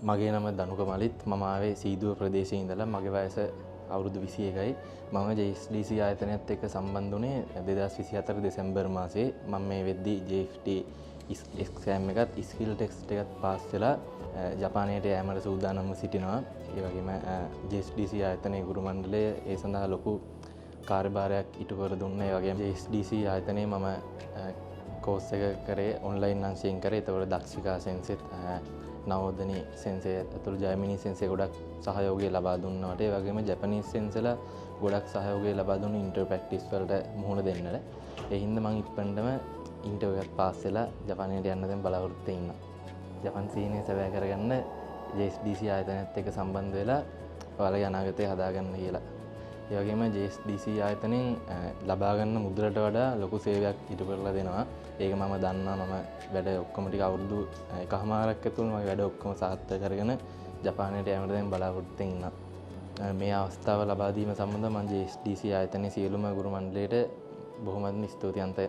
මගේ නම දනුක මලිත්. මම ආවේ සීදුව ප්‍රදේශයේ ඉඳලා. මගේ වයස අවුරුදු 21යි. මම JSDC ආයතනයත් එක්ක සම්බන්ධ වුණේ 2024 දෙසැම්බර් මාසයේ. මම මේ වෙද්දී JFT එක්සෑම් එකත් ස්කිල් ටෙස්ට් එකත් පාස් වෙලා ජපානයට යෑමට සූදානම්ව සිටිනවා. ඒ වගේම JSDC ආයතනයේ ගුරු මණ්ඩලය ඒ සඳහා ලොකු කාර්යභාරයක් ඉටු කර දුන්නා. ඒ වගේම JSDC ආයතනයේ මම කෝස් එක කරේ ඔන්ලයින් අංශයෙන් කරේ. ඒතකොට දක්ෂිකා සෙන්සෙත් නවෝදනී සෙන්සේ ඇතුළු ජයමිනී සෙන්සේ ගොඩක් සහයෝගය ලබා දුන්නාට ඒ වගේම ජපනීස් සෙන්සලා ගොඩක් සහයෝගය ලබා දුන්නු ඉන්ටර් ප්‍රැක්ටිස් වලට මුහුණ දෙන්නට. ඒ හින්දා මම ඉක්මනටම ඉන්ටර්විව් එකත් පාස් වෙලා ජපානයට යන්න දැන් බලාපොරොත්තු වෙනවා. ජපන් සීනය සැබෑ කරගන්න JSDC ආයතනයත් එක්ක සම්බන්ධ වෙලා ඔයාලගේ අනාගතය හදාගන්න කියලා. ඒ වගේම JSDC ආයතනයෙන් ලබා ගන්න මුදලට වඩා ලොකු සේවයක් ඉටු කරලා දෙනවා. ඒක මම දන්නවා. මම වැඩ ඔක්කොම ටික අවුරුදු එකහමාරක් ඇතුළත මගේ වැඩ ඔක්කොම සාර්ථක කරගෙන ජපානයට යෑමට දැන් බලාපොරොත්තු වෙනවා. මේ අවස්ථාව ලබා දීම සම්බන්ධව මම JSDC ආයතනයේ සියලුම ගුරු මණ්ඩලයට බොහොමත්ම ස්තුතිවන්තයි.